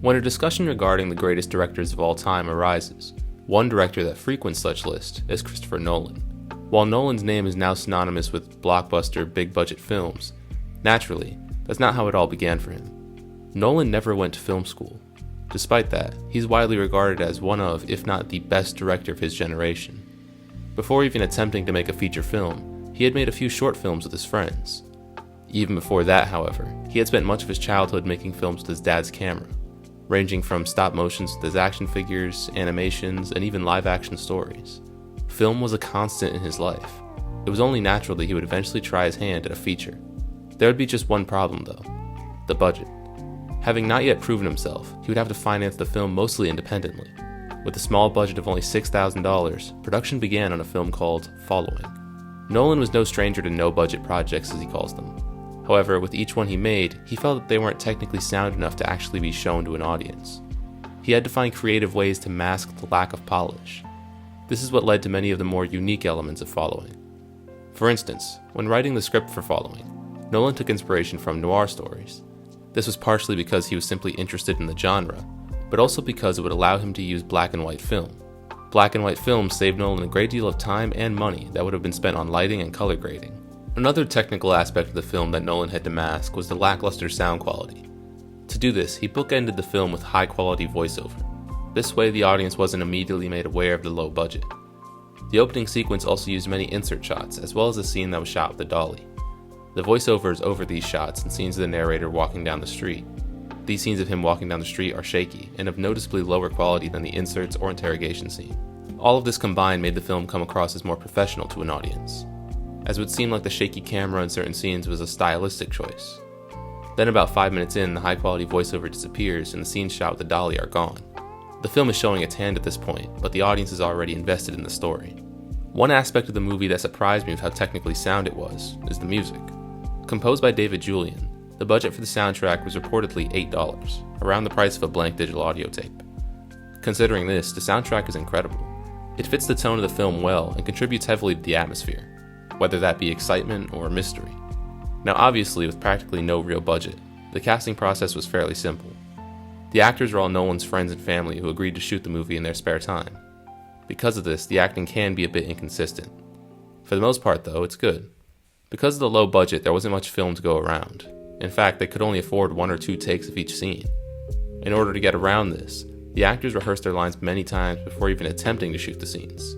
When a discussion regarding the greatest directors of all time arises, one director that frequents such lists is Christopher Nolan. While Nolan's name is now synonymous with blockbuster, big-budget films, naturally, that's not how it all began for him. Nolan never went to film school. Despite that, he's widely regarded as one of, if not the best director of his generation. Before even attempting to make a feature film, he had made a few short films with his friends. Even before that, however, he had spent much of his childhood making films with his dad's camera, ranging from stop motions with his action figures, animations, and even live-action stories. Film was a constant in his life. It was only natural that he would eventually try his hand at a feature. There would be just one problem though: the budget. Having not yet proven himself, he would have to finance the film mostly independently. With a small budget of only $6,000, production began on a film called Following. Nolan was no stranger to no-budget projects, as he calls them. However, with each one he made, he felt that they weren't technically sound enough to actually be shown to an audience. He had to find creative ways to mask the lack of polish. This is what led to many of the more unique elements of Following. For instance, when writing the script for Following, Nolan took inspiration from noir stories. This was partially because he was simply interested in the genre, but also because it would allow him to use black and white film. Black and white film saved Nolan a great deal of time and money that would have been spent on lighting and color grading. Another technical aspect of the film that Nolan had to mask was the lackluster sound quality. To do this, he bookended the film with high-quality voiceover. This way, the audience wasn't immediately made aware of the low budget. The opening sequence also used many insert shots, as well as a scene that was shot with a dolly. The voiceover is over these shots and scenes of the narrator walking down the street. These scenes of him walking down the street are shaky and of noticeably lower quality than the inserts or interrogation scene. All of this combined made the film come across as more professional to an audience, as it would seem like the shaky camera in certain scenes was a stylistic choice. Then about 5 minutes in, the high-quality voiceover disappears and the scenes shot with the dolly are gone. The film is showing its hand at this point, but the audience is already invested in the story. One aspect of the movie that surprised me with how technically sound it was is the music. Composed by David Julian, the budget for the soundtrack was reportedly $8, around the price of a blank digital audio tape. Considering this, the soundtrack is incredible. It fits the tone of the film well and contributes heavily to the atmosphere, whether that be excitement or mystery. Now obviously, with practically no real budget, the casting process was fairly simple. The actors are all Nolan's friends and family who agreed to shoot the movie in their spare time. Because of this, the acting can be a bit inconsistent. For the most part though, it's good. Because of the low budget, there wasn't much film to go around. In fact, they could only afford 1 or 2 takes of each scene. In order to get around this, the actors rehearsed their lines many times before even attempting to shoot the scenes.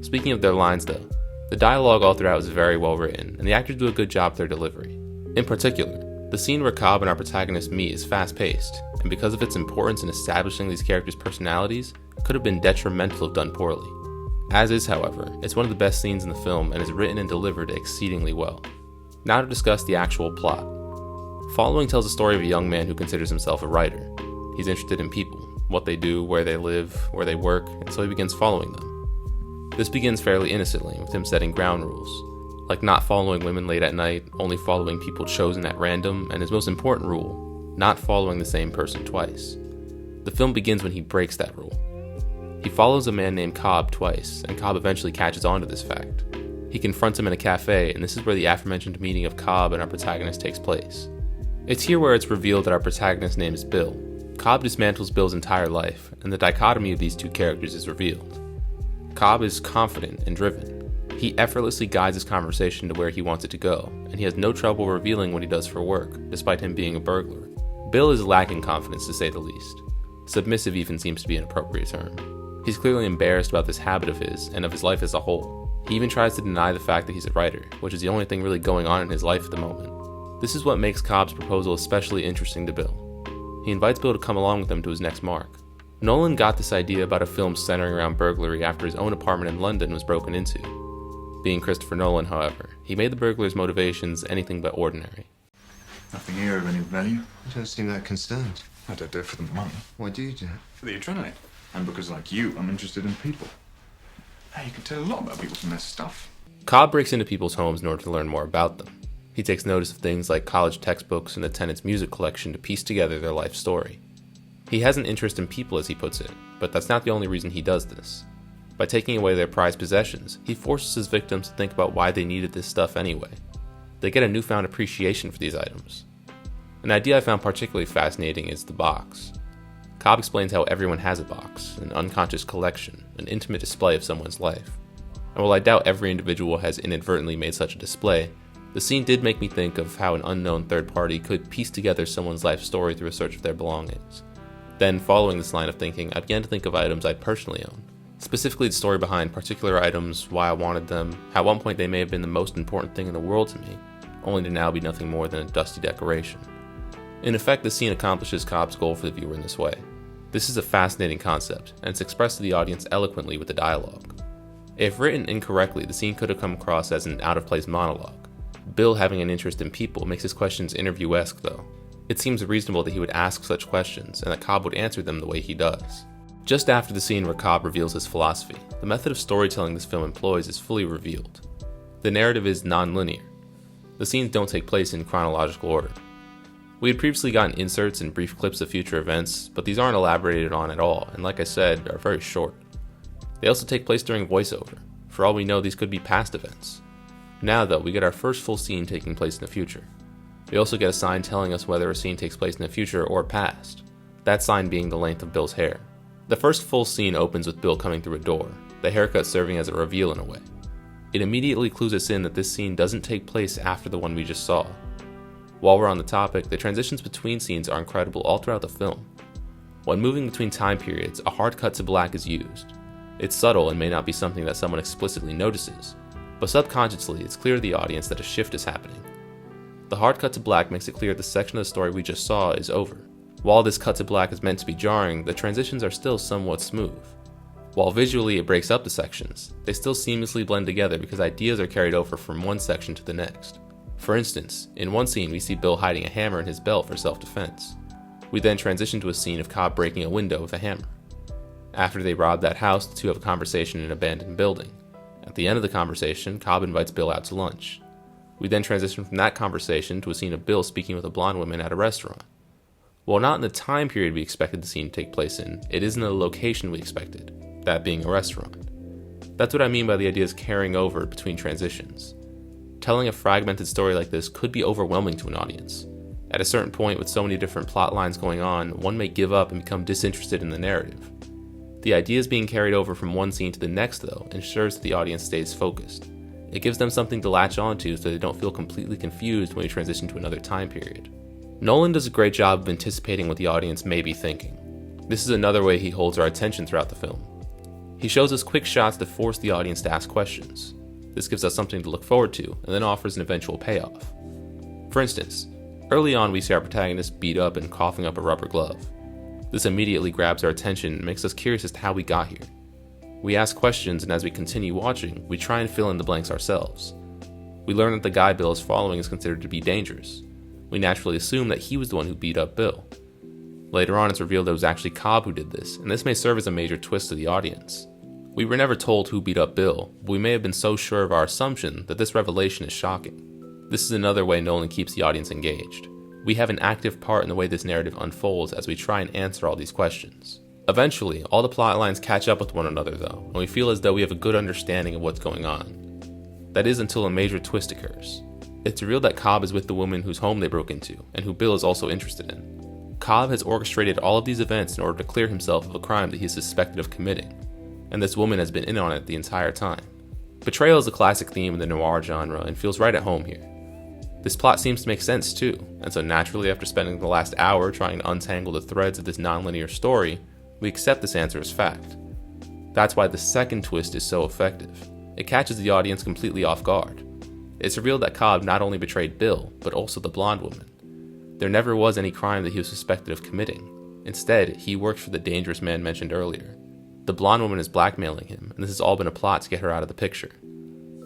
Speaking of their lines though, the dialogue all throughout is very well written, and the actors do a good job with their delivery. In particular, the scene where Cobb and our protagonist meet is fast-paced, and because of its importance in establishing these characters' personalities, it could have been detrimental if done poorly. As is, however, it's one of the best scenes in the film and is written and delivered exceedingly well. Now to discuss the actual plot. Following tells the story of a young man who considers himself a writer. He's interested in people, what they do, where they live, where they work, and so he begins following them. This begins fairly innocently, with him setting ground rules, like not following women late at night, only following people chosen at random, and his most important rule, not following the same person twice. The film begins when he breaks that rule. He follows a man named Cobb twice, and Cobb eventually catches on to this fact. He confronts him in a cafe, and this is where the aforementioned meeting of Cobb and our protagonist takes place. It's here where it's revealed that our protagonist's name is Bill. Cobb dismantles Bill's entire life, and the dichotomy of these two characters is revealed. Cobb is confident and driven. He effortlessly guides his conversation to where he wants it to go, and he has no trouble revealing what he does for work, despite him being a burglar. Bill is lacking confidence, to say the least. Submissive even seems to be an appropriate term. He's clearly embarrassed about this habit of his, and of his life as a whole. He even tries to deny the fact that he's a writer, which is the only thing really going on in his life at the moment. This is what makes Cobb's proposal especially interesting to Bill. He invites Bill to come along with him to his next mark. Nolan got this idea about a film centering around burglary after his own apartment in London was broken into. Being Christopher Nolan, however, he made the burglar's motivations anything but ordinary. Nothing here of any value. You don't seem that concerned. I don't do it for the money. Why do you do it? For the adrenaline. And because, like you, I'm interested in people. Hey, you can tell a lot about people from their stuff. Cobb breaks into people's homes in order to learn more about them. He takes notice of things like college textbooks and the tenant's music collection to piece together their life story. He has an interest in people, as he puts it, but that's not the only reason he does this. By taking away their prized possessions, he forces his victims to think about why they needed this stuff anyway. They get a newfound appreciation for these items. An idea I found particularly fascinating is the box. Cobb explains how everyone has a box, an unconscious collection, an intimate display of someone's life. And while I doubt every individual has inadvertently made such a display, the scene did make me think of how an unknown third party could piece together someone's life story through a search of their belongings. Then, following this line of thinking, I began to think of items I'd personally own. Specifically the story behind particular items, why I wanted them. At one point they may have been the most important thing in the world to me, only to now be nothing more than a dusty decoration. In effect, the scene accomplishes Cobb's goal for the viewer in this way. This is a fascinating concept, and it's expressed to the audience eloquently with the dialogue. If written incorrectly, the scene could have come across as an out-of-place monologue. Bill having an interest in people makes his questions interview-esque though. It seems reasonable that he would ask such questions, and that Cobb would answer them the way he does. Just after the scene where Cobb reveals his philosophy, the method of storytelling this film employs is fully revealed. The narrative is non-linear. The scenes don't take place in chronological order. We had previously gotten inserts and brief clips of future events, but these aren't elaborated on at all, and like I said, are very short. They also take place during voiceover. For all we know, these could be past events. Now though, we get our first full scene taking place in the future. We also get a sign telling us whether a scene takes place in the future or past, that sign being the length of Bill's hair. The first full scene opens with Bill coming through a door, the haircut serving as a reveal in a way. It immediately clues us in that this scene doesn't take place after the one we just saw. While we're on the topic, the transitions between scenes are incredible all throughout the film. When moving between time periods, a hard cut to black is used. It's subtle and may not be something that someone explicitly notices, but subconsciously it's clear to the audience that a shift is happening. The hard cut to black makes it clear the section of the story we just saw is over. While this cut to black is meant to be jarring, the transitions are still somewhat smooth. While visually it breaks up the sections, they still seamlessly blend together because ideas are carried over from one section to the next. For instance, in one scene we see Bill hiding a hammer in his belt for self-defense. We then transition to a scene of Cobb breaking a window with a hammer. After they rob that house, the two have a conversation in an abandoned building. At the end of the conversation, Cobb invites Bill out to lunch. We then transition from that conversation to a scene of Bill speaking with a blonde woman at a restaurant. While not in the time period we expected the scene to take place in, it is in the location we expected, that being a restaurant. That's what I mean by the ideas carrying over between transitions. Telling a fragmented story like this could be overwhelming to an audience. At a certain point, with so many different plot lines going on, one may give up and become disinterested in the narrative. The ideas being carried over from one scene to the next, though, ensures that the audience stays focused. It gives them something to latch onto so they don't feel completely confused when we transition to another time period. Nolan does a great job of anticipating what the audience may be thinking. This is another way he holds our attention throughout the film. He shows us quick shots to force the audience to ask questions. This gives us something to look forward to, and then offers an eventual payoff. For instance, early on we see our protagonist beat up and coughing up a rubber glove. This immediately grabs our attention and makes us curious as to how we got here. We ask questions, and as we continue watching, we try and fill in the blanks ourselves. We learn that the guy Bill is following is considered to be dangerous. We naturally assume that he was the one who beat up Bill. Later on, it's revealed it was actually Cobb who did this, and this may serve as a major twist to the audience. We were never told who beat up Bill, but we may have been so sure of our assumption that this revelation is shocking. This is another way Nolan keeps the audience engaged. We have an active part in the way this narrative unfolds as we try and answer all these questions. Eventually, all the plot lines catch up with one another though, and we feel as though we have a good understanding of what's going on. That is until a major twist occurs. It's revealed that Cobb is with the woman whose home they broke into, and who Bill is also interested in. Cobb has orchestrated all of these events in order to clear himself of a crime that he is suspected of committing, and this woman has been in on it the entire time. Betrayal is a classic theme in the noir genre and feels right at home here. This plot seems to make sense too, and so naturally after spending the last hour trying to untangle the threads of this non-linear story, we accept this answer as fact. That's why the second twist is so effective. It catches the audience completely off guard. It's revealed that Cobb not only betrayed Bill, but also the blonde woman. There never was any crime that he was suspected of committing. Instead, he worked for the dangerous man mentioned earlier. The blonde woman is blackmailing him, and this has all been a plot to get her out of the picture.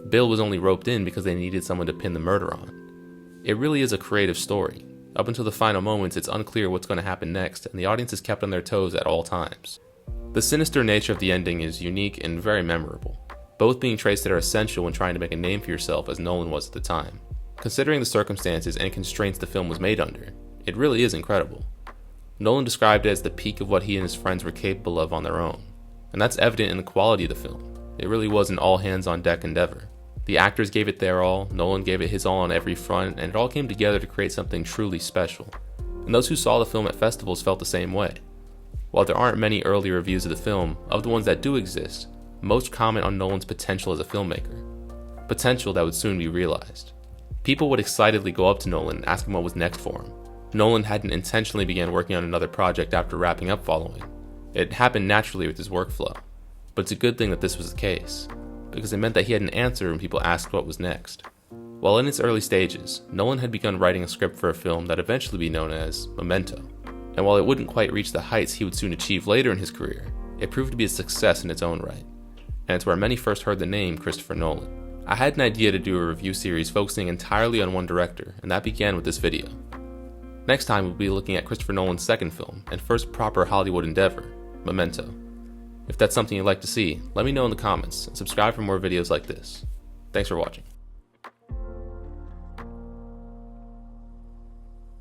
Bill was only roped in because they needed someone to pin the murder on. It really is a creative story. Up until the final moments, it's unclear what's going to happen next, and the audience is kept on their toes at all times. The sinister nature of the ending is unique and very memorable, both being traits that are essential when trying to make a name for yourself as Nolan was at the time. Considering the circumstances and constraints the film was made under, it really is incredible. Nolan described it as the peak of what he and his friends were capable of on their own, and that's evident in the quality of the film. It really was an all-hands-on-deck endeavor. The actors gave it their all, Nolan gave it his all on every front, and it all came together to create something truly special. And those who saw the film at festivals felt the same way. While there aren't many early reviews of the film, of the ones that do exist, most comment on Nolan's potential as a filmmaker. Potential that would soon be realized. People would excitedly go up to Nolan and ask him what was next for him. Nolan hadn't intentionally began working on another project after wrapping up Following. It happened naturally with his workflow. But it's a good thing that this was the case, because it meant that he had an answer when people asked what was next. While in its early stages, Nolan had begun writing a script for a film that eventually be known as Memento. And while it wouldn't quite reach the heights he would soon achieve later in his career, it proved to be a success in its own right. And it's where many first heard the name Christopher Nolan. I had an idea to do a review series focusing entirely on one director, and that began with this video. Next time we'll be looking at Christopher Nolan's second film, and first proper Hollywood endeavor, Memento. If that's something you'd like to see, let me know in the comments, and subscribe for more videos like this. Thanks for watching.